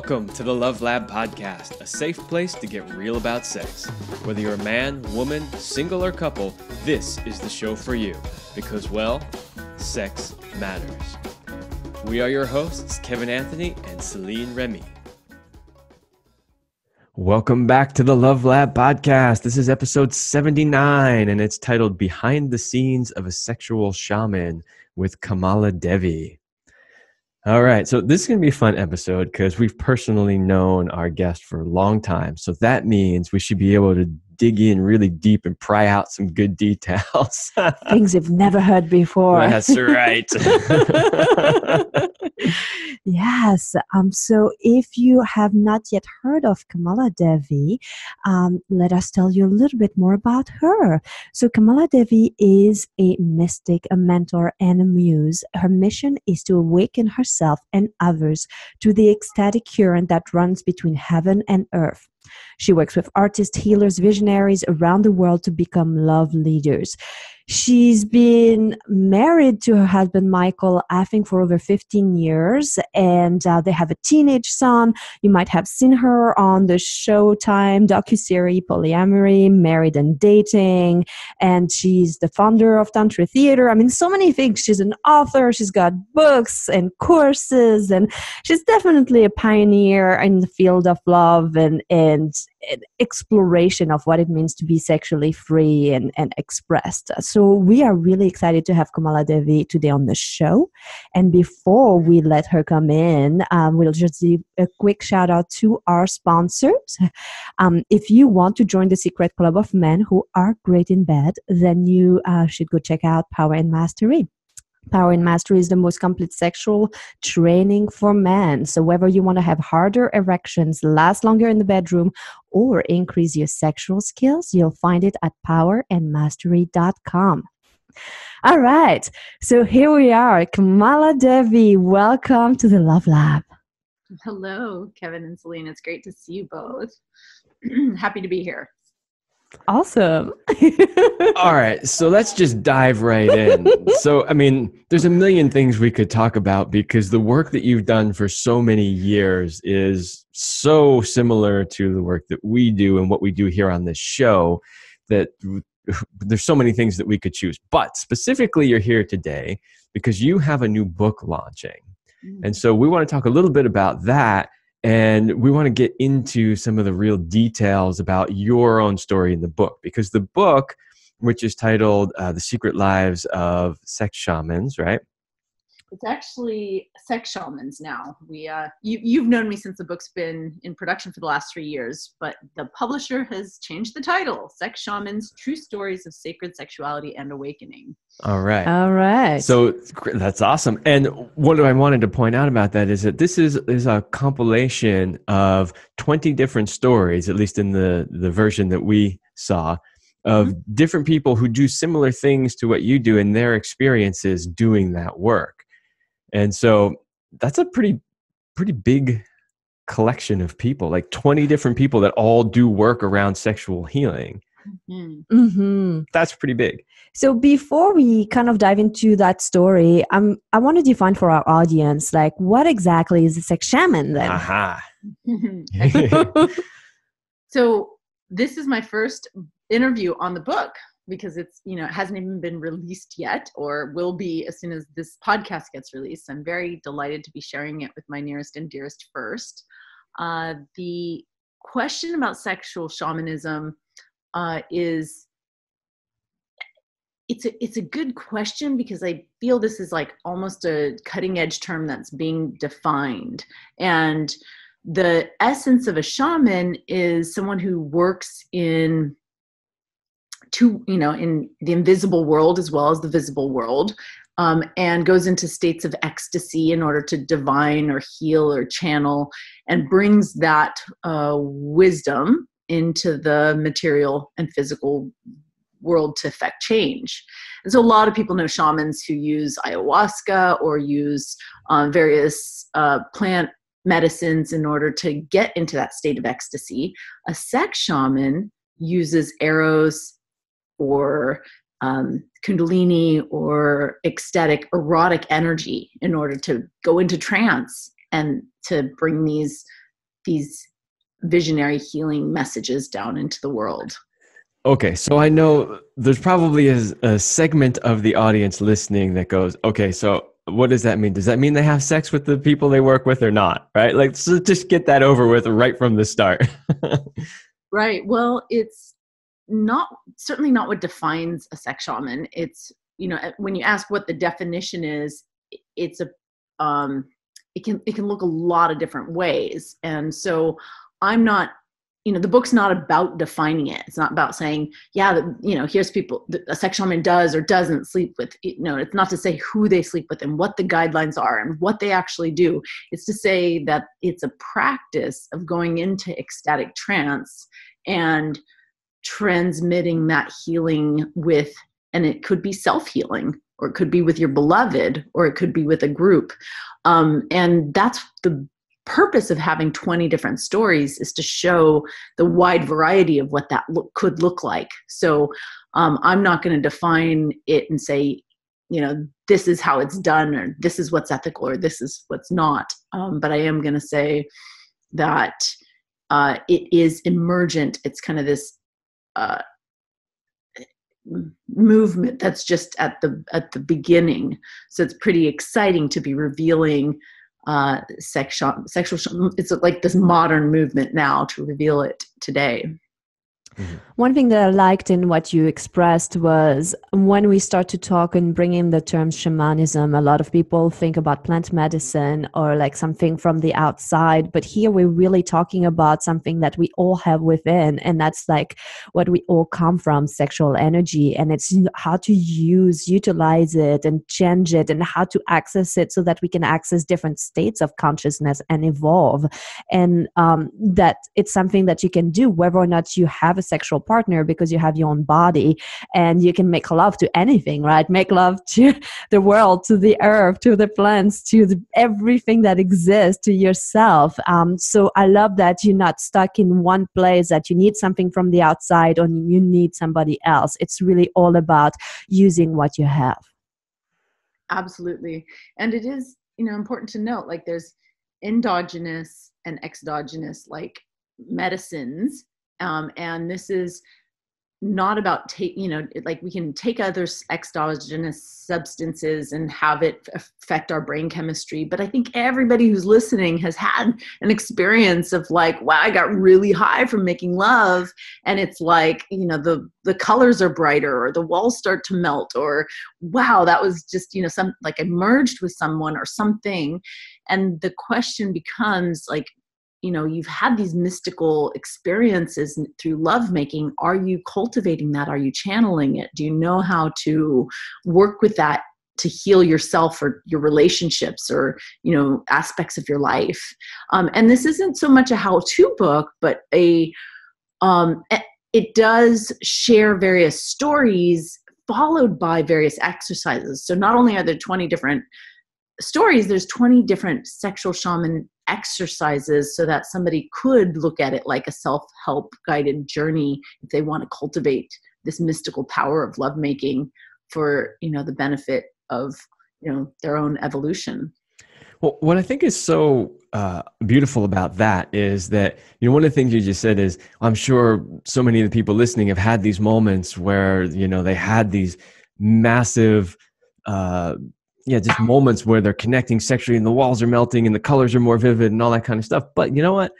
Welcome to the Love Lab podcast, a safe place to get real about sex. Whether you're a man, woman, single, or couple, this is the show for you. Because, well, sex matters. We are your hosts, Kevin Anthony and Céline Remy. Welcome back to the Love Lab podcast. This is episode 79, and it's titled Behind the Scenes of a Sexual Shaman with KamalaDevi. All right, so this is going to be a fun episode because we've personally known our guest for a long time. So that means we should be able to dig in really deep and pry out some good details. Things you've never heard before. That's right. Yes. So if you have not yet heard of KamalaDevi, let us tell you a little bit more about her. So KamalaDevi is a mystic, a mentor, and a muse. Her mission is to awaken herself and others to the ecstatic current that runs between heaven and earth. She works with artists, healers, visionaries around the world to become love leaders. She's been married to her husband, Michael, I think for over 15 years, and they have a teenage son. You might have seen her on the Showtime docuseries Polyamory, Married and Dating, and she's the founder of Tantra Theater. I mean, so many things. She's an author, she's got books and courses, and she's definitely a pioneer in the field of love and exploration of what it means to be sexually free and expressed. So we are really excited to have KamalaDevi today on the show. And before we let her come in, we'll just give a quick shout out to our sponsors. If you want to join the secret club of men who are great in bed, then you should go check out Power and Mastery. Power and Mastery is the most complete sexual training for men. So whether you want to have harder erections, last longer in the bedroom, or increase your sexual skills, you'll find it at powerandmastery.com. All right. So here we are. KamalaDevi, welcome to the Love Lab. Hello, Kevin and Céline. It's great to see you both. Happy to be here. Awesome. All right, so let's just dive right in. So, I mean, there's a million things we could talk about because the work that you've done for so many years is so similar to the work that we do and what we do here on this show that there's so many things that we could choose. But specifically, you're here today because you have a new book launching. And so we want to talk a little bit about that. And we want to get into some of the real details about your own story in the book, because the book, which is titled The Secret Lives of Sex Shamans, right? It's actually Sex Shamans now. You've known me since the book's been in production for the last 3 years, but the publisher has changed the title, Sex Shamans, True Stories of Sacred Sexuality and Awakening. All right. All right. So that's awesome. And what I wanted to point out about that is that this is a compilation of 20 different stories, at least in the version that we saw, of different people who do similar things to what you do in their experiences doing that work. And so that's a pretty big collection of people, like 20 different people that all do work around sexual healing. That's pretty big. So before we kind of dive into that story, I want to define for our audience, like, what exactly is a sex shaman then? Aha. So this is my first interview on the book because it hasn't even been released yet, or will be as soon as this podcast gets released. I'm very delighted to be sharing it with my nearest and dearest first. The question about sexual shamanism is it's a good question because I feel this is like almost a cutting edge term that's being defined. And the essence of a shaman is someone who works in the invisible world as well as the visible world, and goes into states of ecstasy in order to divine or heal or channel, and brings that wisdom into the material and physical world to effect change. And so a lot of people know shamans who use ayahuasca or use various plant medicines in order to get into that state of ecstasy. A sex shaman uses arrows or kundalini or ecstatic erotic energy in order to go into trance and to bring these these visionary healing messages down into the world. Okay, so I know there's probably a segment of the audience listening that goes, okay, so what does that mean? Does that mean they have sex with the people they work with or not? Right? Like, so just get that over with right from the start. Right. Well, it's certainly not what defines a sex shaman. It's, when you ask what the definition is, it's it can look a lot of different ways. And so I'm not, the book's not about defining it. It's not about saying, here's people a sex shaman does or doesn't sleep with. It's not to say who they sleep with and what the guidelines are and what they actually do. It's to say that it's a practice of going into ecstatic trance and transmitting that healing with, and it could be self-healing, or it could be with your beloved, or it could be with a group. And that's the purpose of having 20 different stories, is to show the wide variety of what that could look like. So I'm not going to define it and say, this is how it's done, or this is what's ethical, or this is what's not. But I am going to say that it is emergent. It's kind of this movement that's just at the beginning. So it's pretty exciting to be revealing sexual. It's like this modern movement now to reveal it today. Mm-hmm. One thing that I liked in what you expressed was when we start to talk and bring in the term shamanism, a lot of people think about plant medicine or like something from the outside. But here we're really talking about something that we all have within. And that's like what we all come from, sexual energy. And it's how to utilize it and change it, and how to access it so that we can access different states of consciousness and evolve. And that it's something that you can do whether or not you have a sexual partner, because you have your own body and you can make love to anything, right? Make love to the world, to the earth, to the plants, to everything that exists, to yourself. So I love that you're not stuck in one place, that you need something from the outside or you need somebody else. It's really all about using what you have. Absolutely. And it is, important to note, like there's endogenous and exogenous like medicines. And this is not about like we can take other exogenous substances and have it affect our brain chemistry. But I think everybody who's listening has had an experience of like, wow, I got really high from making love. And it's like, the colors are brighter, or the walls start to melt, or wow, that was just, some like I merged with someone or something. And the question becomes like, you've had these mystical experiences through lovemaking. Are you cultivating that? Are you channeling it? Do you know how to work with that to heal yourself or your relationships or, aspects of your life? And this isn't so much a how-to book, but it does share various stories followed by various exercises. So not only are there 20 different stories, there's 20 different sexual shaman exercises, so that somebody could look at it like a self-help guided journey if they want to cultivate this mystical power of lovemaking for, the benefit of, their own evolution. Well, what I think is so beautiful about that is that, one of the things you just said is, I'm sure so many of the people listening have had these moments where, they had these massive just moments where they're connecting sexually and the walls are melting and the colors are more vivid and all that kind of stuff. But you know what?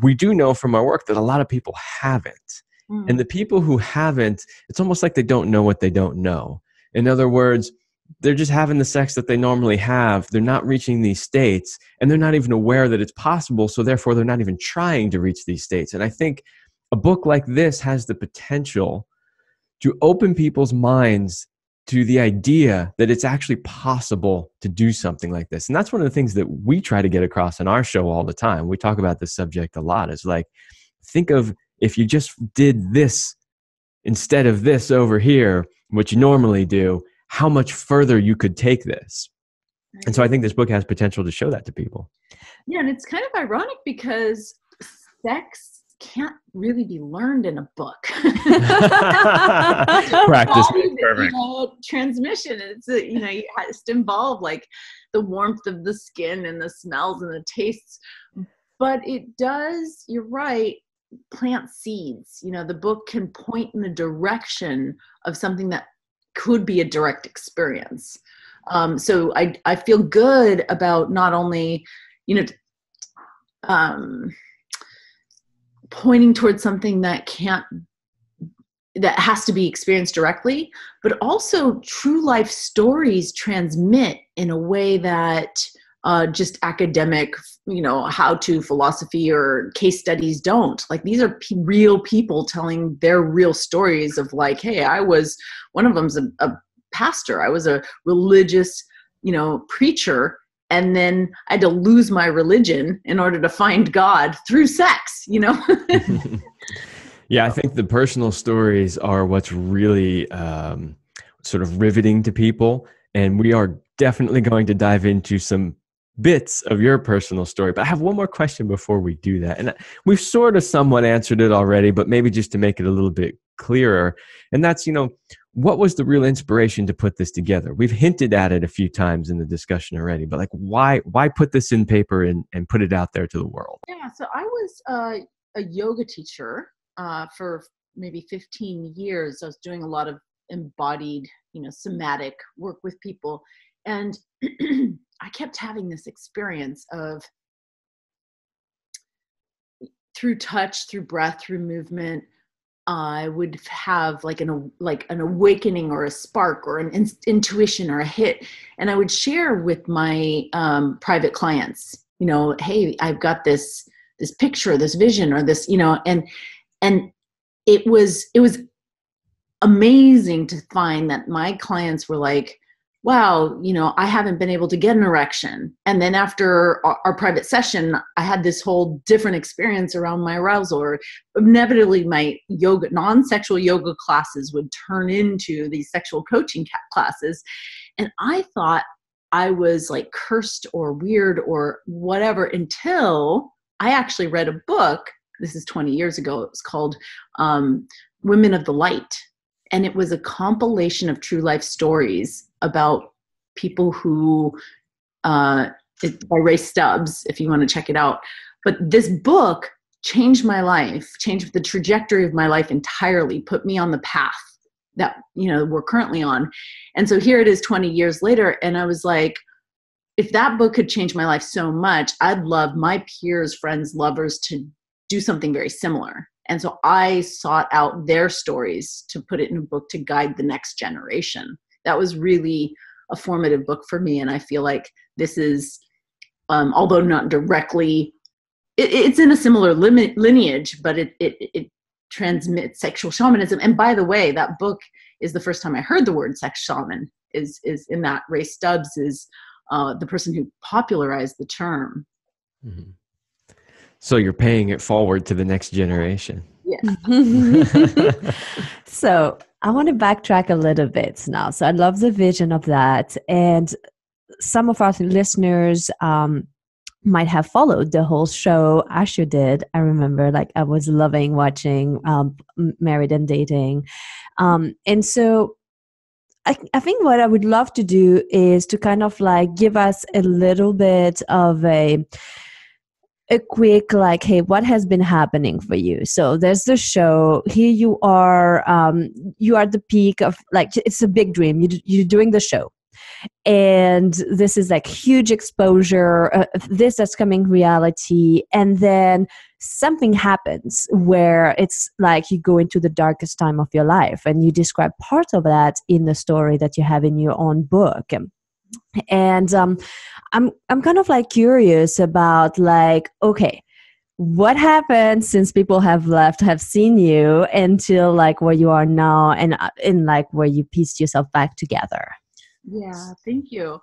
We do know from our work that a lot of people haven't. Mm. And the people who haven't, it's almost like they don't know what they don't know. In other words, they're just having the sex that they normally have. They're not reaching these states, and they're not even aware that it's possible. So therefore, they're not even trying to reach these states. And I think a book like this has the potential to open people's minds to the idea that it's actually possible to do something like this. And that's one of the things that we try to get across in our show all the time. We talk about this subject a lot. It's like, think of if you just did this instead of this over here, what you normally do, how much further you could take this. And so I think this book has potential to show that to people. Yeah, and it's kind of ironic because sex can't really be learned in a book. Practice makes perfect. Transmission. It's it has to involve like the warmth of the skin and the smells and the tastes. but it does, you're right, plant seeds. You know, the book can point in the direction of something that could be a direct experience. So I feel good about not only, you know, pointing towards something that has to be experienced directly, but also true life stories transmit in a way that just academic, you know, how-to philosophy or case studies don't. Like, these are real people telling their real stories of, like, hey, one of them's a pastor. I was a religious, you know, preacher, and then I had to lose my religion in order to find God through sex, you know? Yeah, I think the personal stories are what's really sort of riveting to people. And we are definitely going to dive into some bits of your personal story. But I have one more question before we do that. And we've sort of somewhat answered it already, but maybe just to make it a little bit clearer. And that's, you know, what was the real inspiration to put this together? We've hinted at it a few times in the discussion already, but like, why put this in paper and put it out there to the world? Yeah, so I was a yoga teacher for maybe 15 years. I was doing a lot of embodied, you know, somatic work with people. And I kept having this experience of, through touch, through breath, through movement, I would have like an awakening or a spark or an intuition or a hit. And I would share with my private clients, you know, hey, I've got this picture, this vision, or this, you know, and it was amazing to find that my clients were like, wow, you know, I haven't been able to get an erection. And then after our private session, I had this whole different experience around my arousal, or inevitably my yoga, non-sexual yoga classes would turn into these sexual coaching classes. And I thought I was like cursed or weird or whatever, until I actually read a book. This is 20 years ago. It was called Women of the Light. And it was a compilation of true life stories about people who, by Ray Stubbs, if you want to check it out. But this book changed my life, changed the trajectory of my life entirely, put me on the path that, you know, we're currently on. And so here it is 20 years later. And I was like, if that book could change my life so much, I'd love my peers, friends, lovers to do something very similar. And so I sought out their stories to put it in a book to guide the next generation. That was really a formative book for me. And I feel like this is, although not directly, it's in a similar lineage, but it transmits sexual shamanism. And by the way, that book is the first time I heard the word sex shaman, is in that. Ray Stubbs is the person who popularized the term. Mm-hmm. So you're paying it forward to the next generation. Yeah. So I want to backtrack a little bit now. So I love the vision of that. And some of our listeners might have followed the whole show as you did. I remember, like, I was loving watching Married and Dating. And so I think what I would love to do is to kind of like give us a little bit of a quick, like, hey, what has been happening for you? So there's the show. Here you are the peak of, like, it's a big dream. You're doing the show. And this is like huge exposure, this that's coming reality. And then something happens where it's like you go into the darkest time of your life. And you describe part of that in the story that you have in your own book. And I'm kind of like curious about, like, okay, what happened since people have left, have seen you, until like where you are now, and in like where you pieced yourself back together. Yeah, thank you.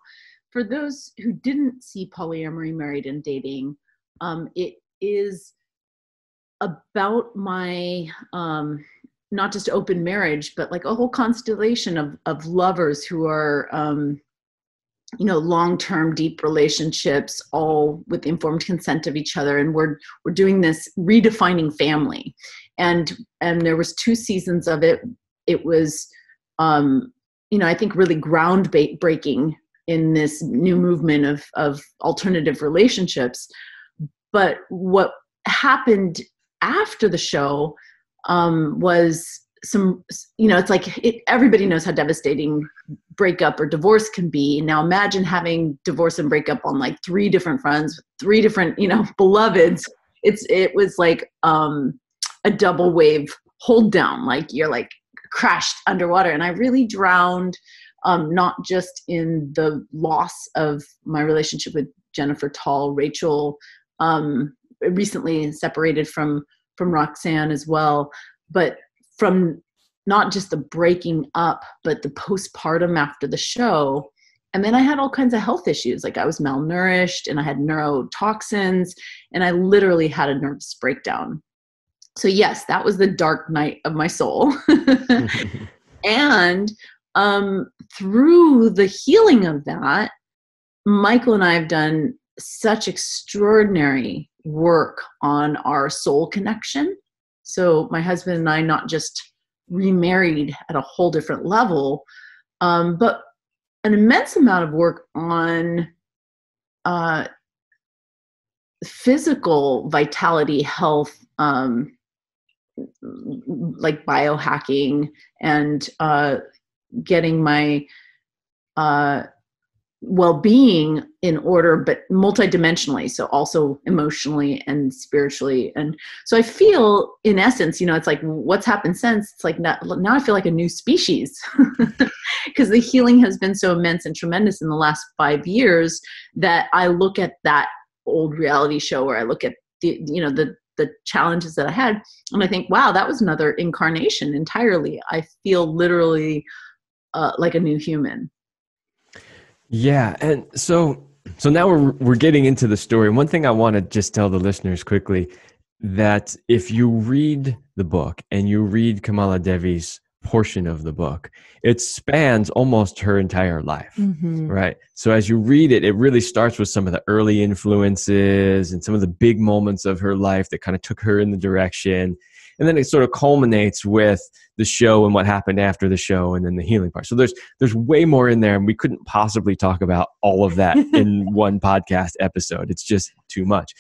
For those who didn't see Polyamory, Married and Dating, it is about my not just open marriage, but like a whole constellation of lovers who are you know, long-term deep relationships, all with informed consent of each other. And we're doing this redefining family. And there was 2 seasons of it. It was, you know, I think really groundbreaking in this new movement of alternative relationships. But what happened after the show was some, it's like everybody knows how devastating breakup or divorce can be. Now imagine having divorce and breakup on like 3 different fronts, 3 different, beloveds. It was like a double wave hold down, like you're like crashed underwater. And I really drowned, not just in the loss of my relationship with Jennifer Tall, Rachel, recently separated from Roxanne as well, but from not just the breaking up, but the postpartum after the show. And then I had all kinds of health issues. Like I was malnourished and I had neurotoxins and I literally had a nervous breakdown. So yes, that was the dark night of my soul. And through the healing of that, Michael and I have done such extraordinary work on our soul connection. So my husband and I not just remarried at a whole different level, but an immense amount of work on physical vitality, health, like biohacking and getting my well-being in order, but multidimensionally. So also emotionally and spiritually. And so I feel in essence, it's like what's happened since, it's like now I feel like a new species because the healing has been so immense and tremendous in the last 5 years that I look at that old reality show where I look at the challenges that I had and I think, wow, that was another incarnation entirely. I feel literally like a new human. Yeah, and so now we're getting into the story. One thing I want to just tell the listeners quickly, that if you read the book and you read KamalaDevi's portion of the book, it spans almost her entire life, right? So as you read it, it really starts with some of the early influences and some of the big moments of her life that kind of took her in the direction. And then it sort of culminates with the show and what happened after the show and then the healing part. So there's way more in there and we couldn't possibly talk about all of that in one podcast episode. It's just too much.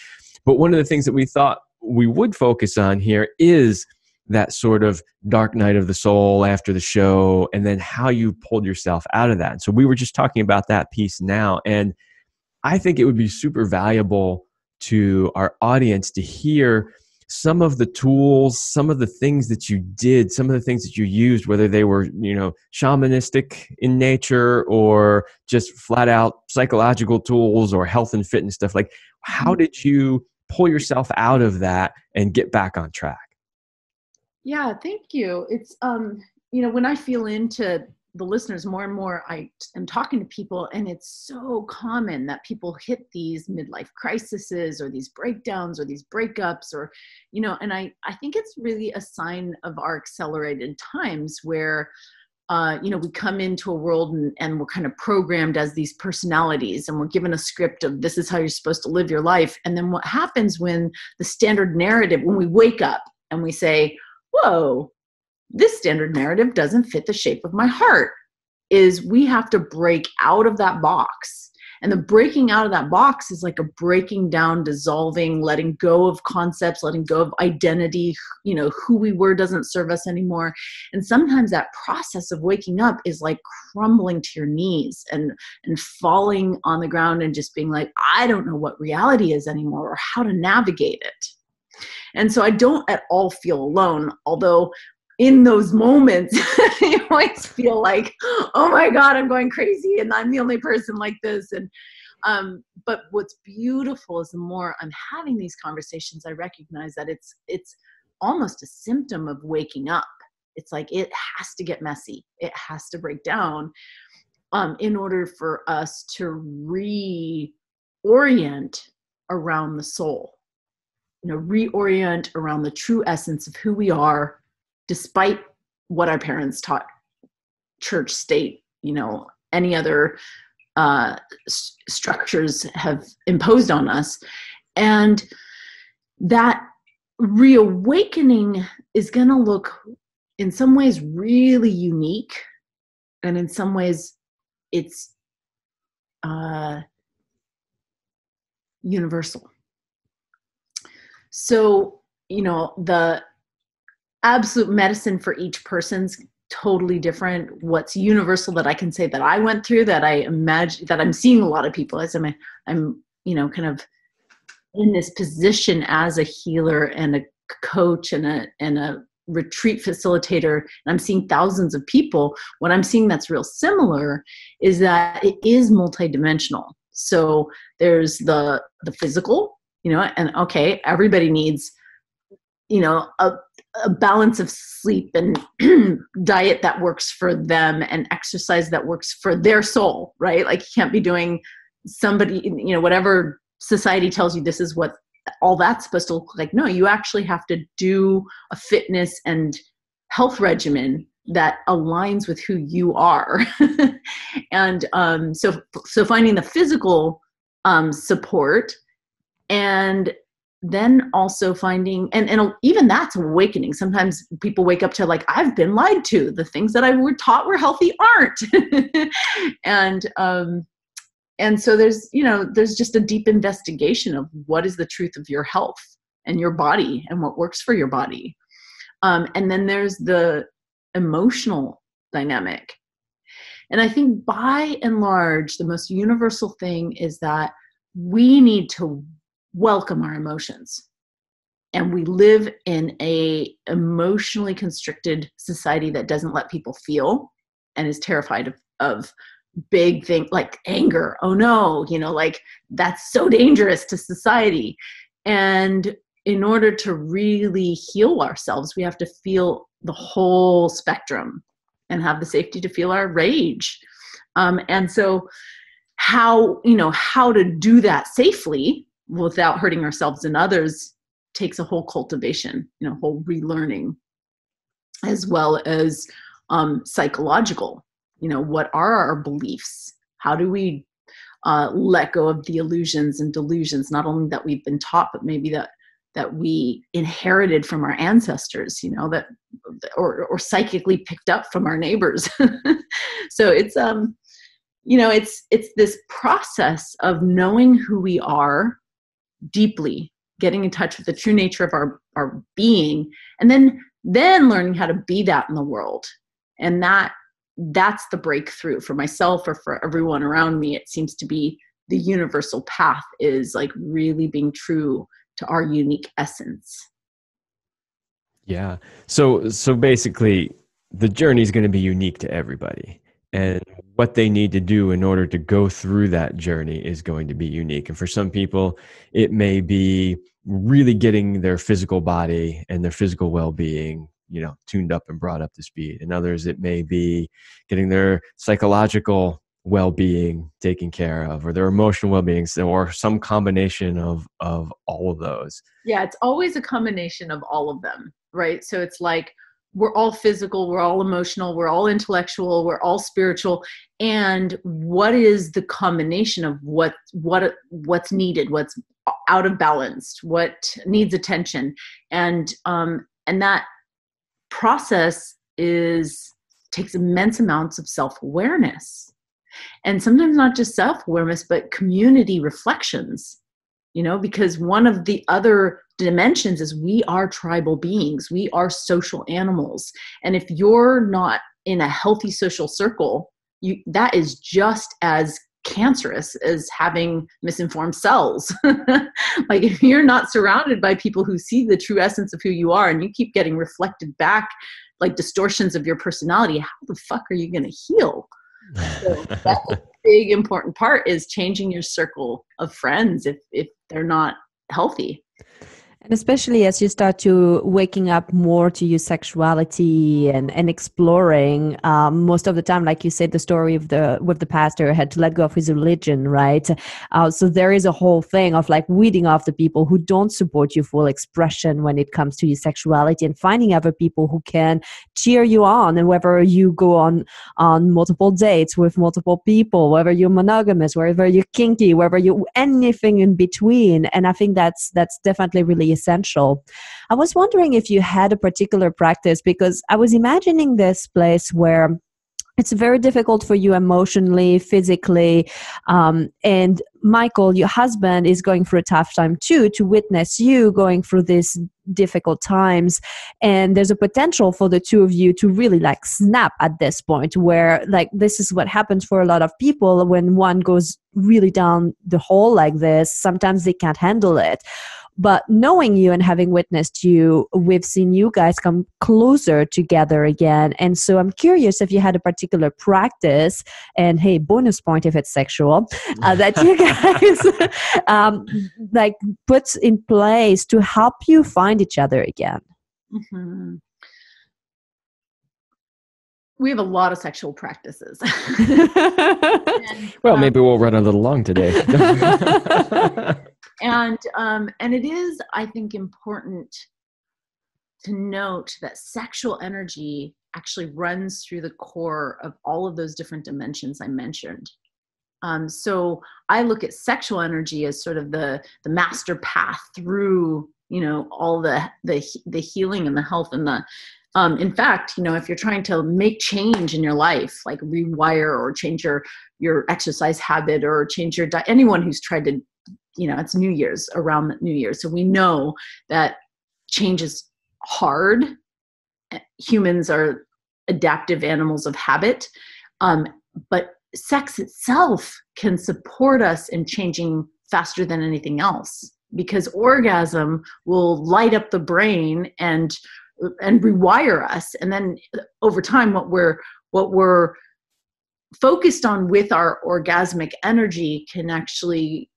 But one of the things that we thought we would focus on here is that sort of dark night of the soul after the show and then how you pulled yourself out of that. So we were just talking about that piece now. And I think it would be super valuable to our audience to hear some of the tools, some of the things that you did, some of the things that you used, whether they were, shamanistic in nature or just flat out psychological tools or health and fitness stuff. Like, how did you pull yourself out of that and get back on track? Yeah, thank you. It's, when I feel into the listeners more and more, I am talking to people and it's so common that people hit these midlife crises or these breakdowns or these breakups or, and I think it's really a sign of our accelerated times where, we come into a world and we're kind of programmed as these personalities and we're given a script of this is how you're supposed to live your life. And then what happens when the standard narrative, when we wake up and we say, whoa, this standard narrative doesn't fit the shape of my heart, is we have to break out of that box. And the breaking out of that box is like a breaking down, dissolving, letting go of concepts, letting go of identity. Who we were doesn't serve us anymore. And sometimes that process of waking up is like crumbling to your knees and falling on the ground and just being like, I don't know what reality is anymore or how to navigate it. And so I don't at all feel alone, although in those moments, you always feel like, oh my God, I'm going crazy and I'm the only person like this. And but what's beautiful is the more I'm having these conversations, I recognize that it's almost a symptom of waking up. It's like it has to get messy. It has to break down in order for us to reorient around the soul. Reorient around the true essence of who we are, despite what our parents taught, church, state, any other structures have imposed on us. And that reawakening is going to look in some ways really unique. And in some ways it's universal. So, the absolute medicine for each person's totally different. What's universal that I can say that I went through, that I imagine, that I'm seeing a lot of people as I'm kind of in this position as a healer and a coach and a retreat facilitator, and I'm seeing thousands of people. What I'm seeing that's real similar is that it is multidimensional. So there's the physical, and okay, everybody needs, a balance of sleep and diet that works for them and exercise that works for their soul, right? Like, you can't be doing somebody, whatever society tells you this is what all that's supposed to look like. No, you actually have to do a fitness and health regimen that aligns with who you are. And so finding the physical support, and then also finding, and even that's awakening. Sometimes people wake up to like, I've been lied to. The things that I were taught were healthy aren't. And so there's just a deep investigation of what is the truth of your health and your body and what works for your body. And then there's the emotional dynamic. And I think by and large, the most universal thing is that we need to welcome our emotions. And we live in a emotionally constricted society that doesn't let people feel and is terrified of big things like anger. Oh no, like that's so dangerous to society. And in order to really heal ourselves, we have to feel the whole spectrum and have the safety to feel our rage. And so how to do that safely without hurting ourselves and others takes a whole cultivation, whole relearning, as well as psychological. What are our beliefs? How do we let go of the illusions and delusions, not only that we've been taught, but maybe that we inherited from our ancestors, that or psychically picked up from our neighbors. So it's it's this process of knowing who we are deeply, getting in touch with the true nature of our being, and then learning how to be that in the world. And that's the breakthrough for myself or for everyone around me. It seems to be the universal path, is like really being true to our unique essence. Yeah. So basically the journey is going to be unique to everybody, and what they need to do in order to go through that journey is going to be unique. And for some people, it may be really getting their physical body and their physical well-being, tuned up and brought up to speed. And others, it may be getting their psychological well-being taken care of, or their emotional well-being, or some combination of all of those. Yeah, it's always a combination of all of them, right? So it's like, we're all physical, we're all emotional, we're all intellectual, we're all spiritual. And what is the combination of what's needed, what's out of balance, what needs attention? And that process takes immense amounts of self-awareness. And sometimes not just self-awareness, but community reflections, because one of the other dimensions is we are tribal beings. We are social animals. And if you're not in a healthy social circle, that is just as cancerous as having misinformed cells. Like, if you're not surrounded by people who see the true essence of who you are, and you keep getting reflected back like distortions of your personality, how the fuck are you going to heal? So that's a big important part, is changing your circle of friends if they're not healthy. And especially as you start to waking up more to your sexuality and exploring, most of the time, like you said, the story of with the pastor had to let go of his religion, right? So there is a whole thing of like weeding off the people who don't support your full expression when it comes to your sexuality, and finding other people who can cheer you on. And whether you go on multiple dates with multiple people, whether you're monogamous, whether you're kinky, whether you anything in between. And I think that's definitely really essential. I was wondering if you had a particular practice, because I was imagining this place where it's very difficult for you emotionally, physically. And Michael, your husband, is going through a tough time too, to witness you going through these difficult times. And there's a potential for the two of you to really like snap at this point, where like this is what happens for a lot of people when one goes really down the hole like this. Sometimes they can't handle it. But knowing you and having witnessed you, we've seen you guys come closer together again. And so I'm curious if you had a particular practice, and hey, bonus point if it's sexual, that you guys like put in place to help you find each other again. Mm-hmm. We have a lot of sexual practices. Well, maybe we'll run a little long today. And it is, I think, important to note that sexual energy actually runs through the core of all of those different dimensions I mentioned. So I look at sexual energy as sort of the master path through, all the healing and the health and the, in fact, if you're trying to make change in your life, like rewire or change your exercise habit or change your diet, anyone who's tried to, it's New Year's, around New Year's. So we know that change is hard. Humans are adaptive animals of habit. But sex itself can support us in changing faster than anything else, because orgasm will light up the brain and rewire us. And then over time, what we're focused on with our orgasmic energy can actually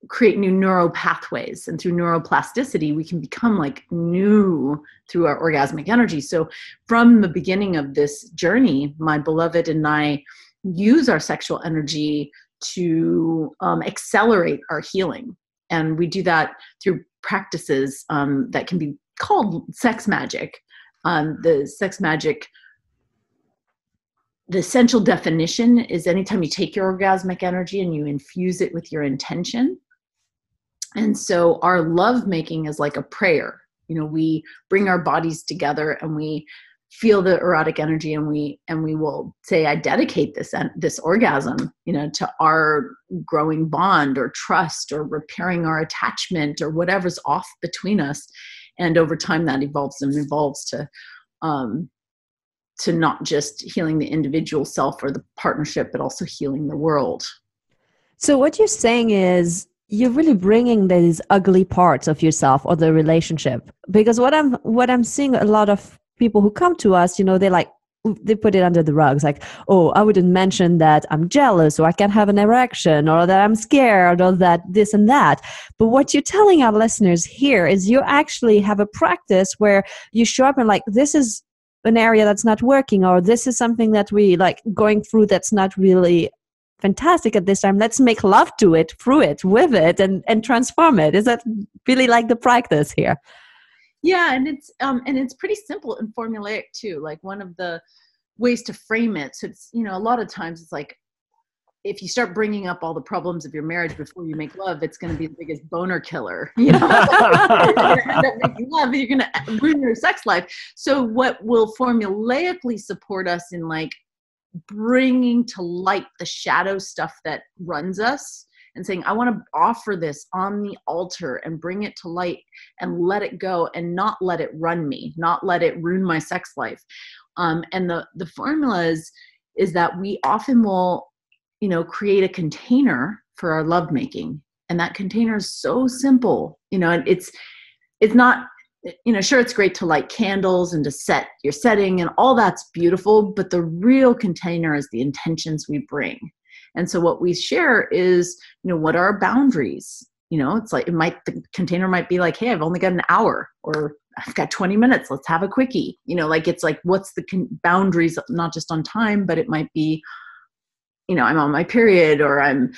create new neural pathways, and through neuroplasticity we can become like new through our orgasmic energy. So from the beginning of this journey, my beloved and I use our sexual energy to accelerate our healing, and we do that through practices that can be called sex magic. The sex magic, the essential definition is anytime you take your orgasmic energy and you infuse it with your intention. And so our love making is like a prayer. We bring our bodies together and we feel the erotic energy, and we will say, I dedicate this orgasm, to our growing bond or trust or repairing our attachment or whatever's off between us. And over time that evolves to not just healing the individual self or the partnership, but also healing the world. So what you're saying is you're really bringing these ugly parts of yourself or the relationship, because what I'm seeing a lot of people who come to us, they put it under the rugs, like, oh, I wouldn't mention that I'm jealous, or I can't have an erection, or that I'm scared, or that this and that. But what you're telling our listeners here is you actually have a practice where you show up and like, this is an area that's not working, or this is something that we like going through that's not really fantastic at this time. Let's make love to it, through it, with it, and transform it. Is that really like the practice here? Yeah, and it's pretty simple and formulaic too. Like one of the ways to frame it. So it's, a lot of times it's like, if you start bringing up all the problems of your marriage before you make love, it's going to be the biggest boner killer. You're going to end up making love. You're going to ruin your sex life. So what will formulaically support us in like bringing to light the shadow stuff that runs us, and saying, I want to offer this on the altar and bring it to light and let it go and not let it run me, not let it ruin my sex life. And the formula is that we often will, create a container for our lovemaking. And that container is so simple, and it's not, sure, it's great to light candles and to set your setting and all that's beautiful, but the real container is the intentions we bring. And so what we share is, what are our boundaries? It's like, the container might be like, hey, I've only got an hour, or I've got 20 minutes. Let's have a quickie. It's like, what's the boundaries, not just on time, but it might be, I'm on my period, or I'm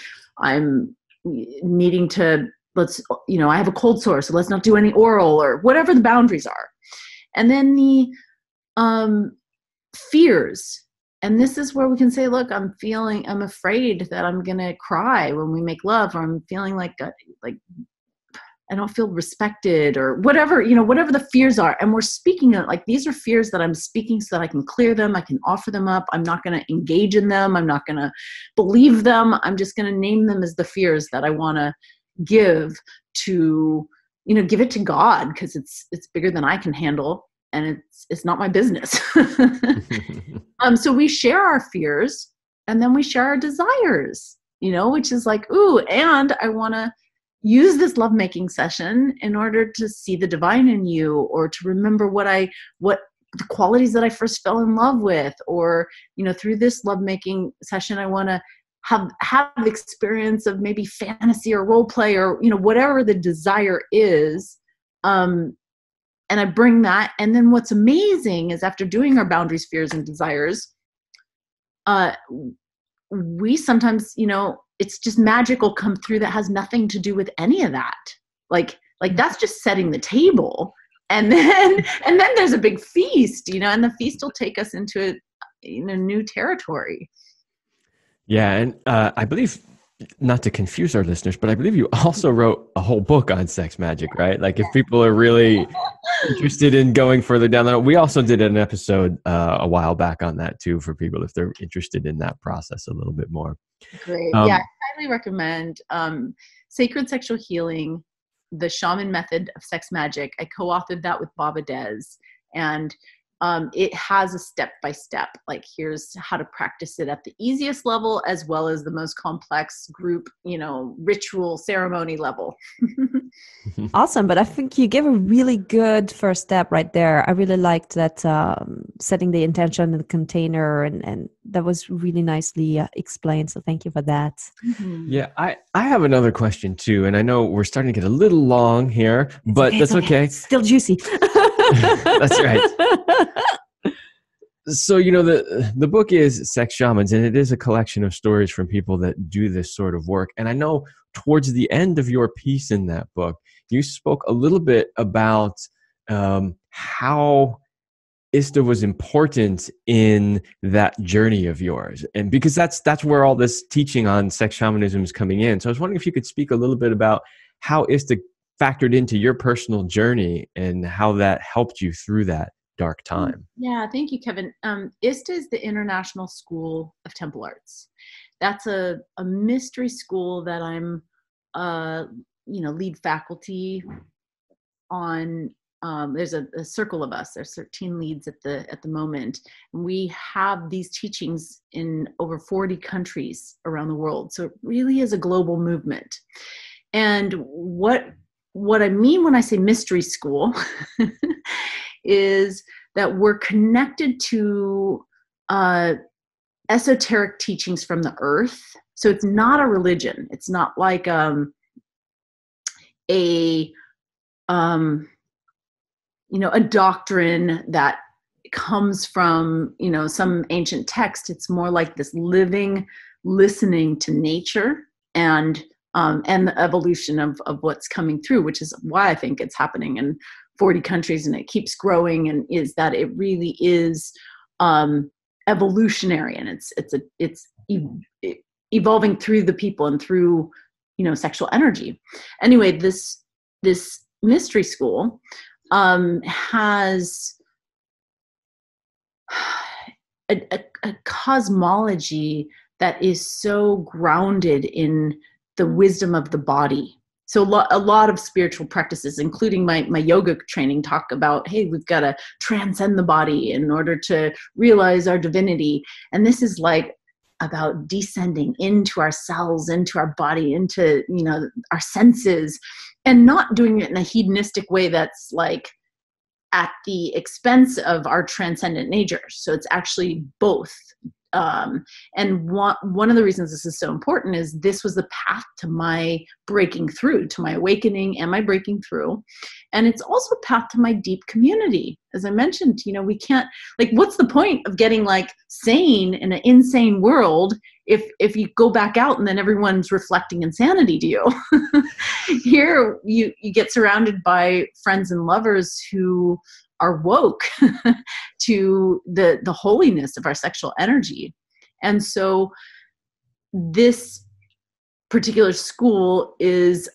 needing to, I have a cold sore, so let's not do any oral, or whatever the boundaries are. And then the fears. And this is where we can say, look, I'm afraid that I'm going to cry when we make love, or I'm feeling like I don't feel respected, or whatever, whatever the fears are. And we're speaking of, like, these are fears that I'm speaking so that I can clear them. I can offer them up. I'm not going to engage in them. I'm not going to believe them. I'm just going to name them as the fears that I want to give to, give it to God, because it's bigger than I can handle, and it's not my business. So we share our fears, and then we share our desires, which is like, ooh, and I want to use this lovemaking session in order to see the divine in you, or to remember what the qualities that I first fell in love with, or, through this lovemaking session, I want to have the experience of maybe fantasy or role play, or, whatever the desire is. And I bring that. And then what's amazing is, after doing our boundaries, fears, and desires, we sometimes, it's just magic will come through that has nothing to do with any of that. Like that's just setting the table. And then there's a big feast, and the feast will take us into new territory. Yeah. And I believe, not to confuse our listeners, but I believe you also wrote a whole book on sex magic, right? Like, if people are really interested in going further down that, we also did an episode a while back on that too, for people if they're interested in that process a little bit more. Great. Yeah, I highly recommend Sacred Sexual Healing, the Shaman Method of Sex Magic. I co-authored that with Baba Dez, and it has a step-by-step, like, here's how to practice it at the easiest level, as well as the most complex group, ritual ceremony level. Awesome. But I think you gave a really good first step right there. I really liked that, setting the intention in the container, and that was really nicely explained. So thank you for that. Mm-hmm. Yeah, I have another question too, and I know we're starting to get a little long here, but that's okay. It's still juicy. That's right. So, the book is Sex Shamans, and it is a collection of stories from people that do this sort of work. And I know towards the end of your piece in that book, you spoke a little bit about how ISTA was important in that journey of yours. And because that's where all this teaching on sex shamanism is coming in. So I was wondering if you could speak a little bit about how ISTA factored into your personal journey and how that helped you through that dark time. Yeah, thank you, Kevin. ISTA is the International School of Temple Arts. That's a mystery school that I'm, lead faculty on. There's a circle of us. There's 13 leads at the moment. We have these teachings in over 40 countries around the world. So it really is a global movement. And what I mean when I say mystery school is that we're connected to esoteric teachings from the earth. So it's not a religion. It's not like a doctrine that comes from, some ancient text. It's more like this living, listening to nature and the evolution of what's coming through, which is why I think it's happening in 40 countries and it keeps growing, and is that it really is evolutionary, and it's evolving through the people and through, sexual energy. Anyway, this mystery school has a cosmology that is so grounded in the wisdom of the body. So a lot of spiritual practices, including my yoga training, talk about, hey, we've got to transcend the body in order to realize our divinity. And this is like about descending into our cells, into our body, into, our senses, and not doing it in a hedonistic way that's like at the expense of our transcendent nature. So it's actually both. And one of the reasons this is so important is this was the path to my breaking through, to my awakening and my breaking through. And it's also a path to my deep community. As I mentioned, we can't, what's the point of getting sane in an insane world if you go back out and then everyone's reflecting insanity to you? Here, you get surrounded by friends and lovers who are woke to the holiness of our sexual energy. And so this particular school is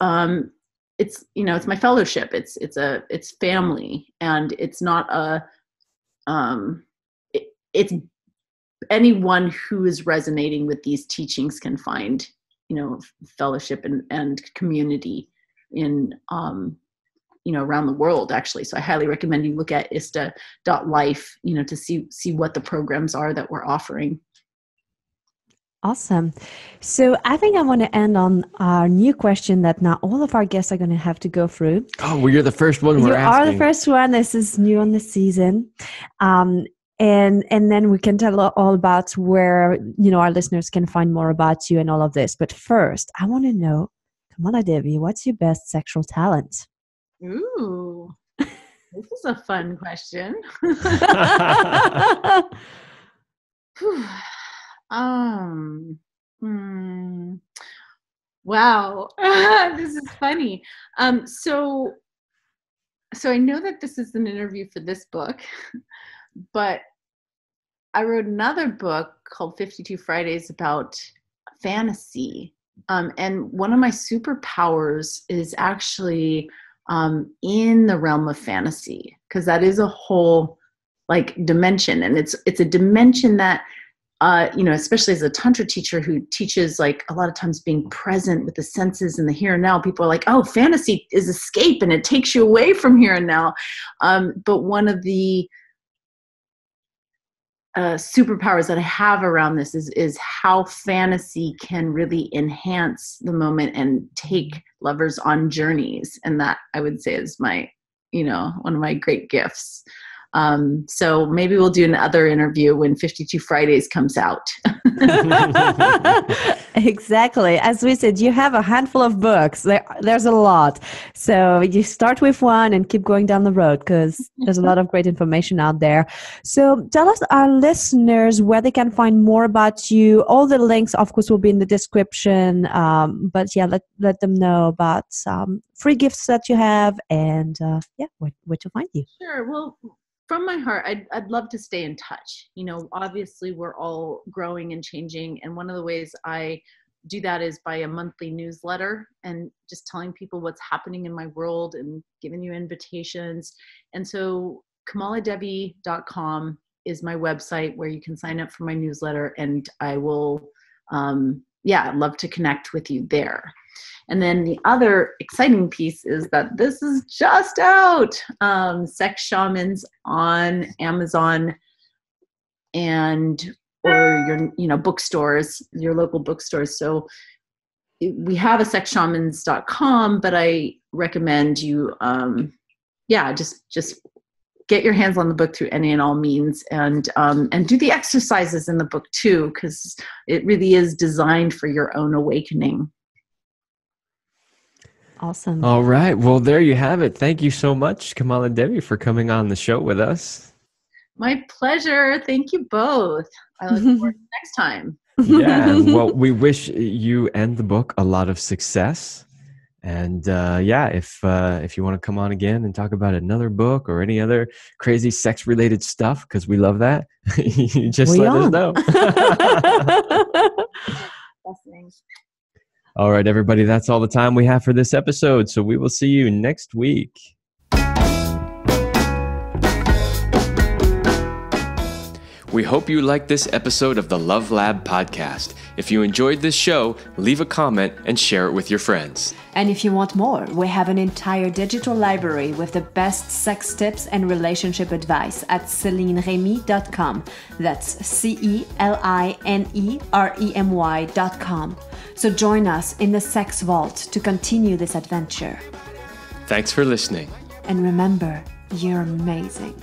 it's my fellowship. It's family, and it's not it's anyone who is resonating with these teachings can find, fellowship and community in, around the world, actually. So I highly recommend you look at ista.life, to see what the programs are that we're offering. Awesome. So I think I want to end on our new question that now all of our guests are going to have to go through. Oh, well, you're the first one we're asking. You are the first one. This is new on the season. And then we can tell all about where, our listeners can find more about you and all of this. But first, I want to know, KamalaDevi, what's your best sexual talent? Ooh, this is a fun question. Wow, this is funny. So I know that this is an interview for this book, but I wrote another book called 52 Fridays about fantasy. And one of my superpowers is actually in the realm of fantasy, because that is a whole dimension. And it's a dimension that, especially as a Tantra teacher who teaches a lot of times being present with the senses in the here and now, people are like, oh, fantasy is escape and it takes you away from here and now. But one of the superpowers that I have around this is how fantasy can really enhance the moment and take lovers on journeys. And that, I would say, is my, one of my great gifts. So maybe we'll do another interview when 52 Fridays comes out. Exactly. As we said, you have a handful of books. There's a lot. So you start with one and keep going down the road, because there's a lot of great information out there. So tell us, our listeners, where they can find more about you. All the links, of course, will be in the description. But yeah, let them know about free gifts that you have and where to find you. Sure. Well, from my heart, I'd love to stay in touch. Obviously we're all growing and changing. And one of the ways I do that is by a monthly newsletter and just telling people what's happening in my world and giving you invitations. And so KamalaDevi.com is my website where you can sign up for my newsletter, and I will, I'd love to connect with you there. And then the other exciting piece is that this is just out, Sex Shamans on Amazon or your bookstores, your local bookstores. So we have a sexshamans.com, but I recommend you, just get your hands on the book through any and all means, and do the exercises in the book too, because it really is designed for your own awakening. Awesome. All right. Well, there you have it. Thank you so much, KamalaDevi, for coming on the show with us. My pleasure. Thank you both. I look forward to next time. Yeah. Well, we wish you and the book a lot of success. And if you want to come on again and talk about another book or any other crazy sex-related stuff, because we love that, you just let us know. Blessings. All right, everybody, that's all the time we have for this episode. So we will see you next week. We hope you liked this episode of the Love Lab podcast. If you enjoyed this show, leave a comment and share it with your friends. And if you want more, we have an entire digital library with the best sex tips and relationship advice at CelineRemy.com. That's CelineRemy.com. So join us in the Sex Vault to continue this adventure. Thanks for listening. And remember, you're amazing.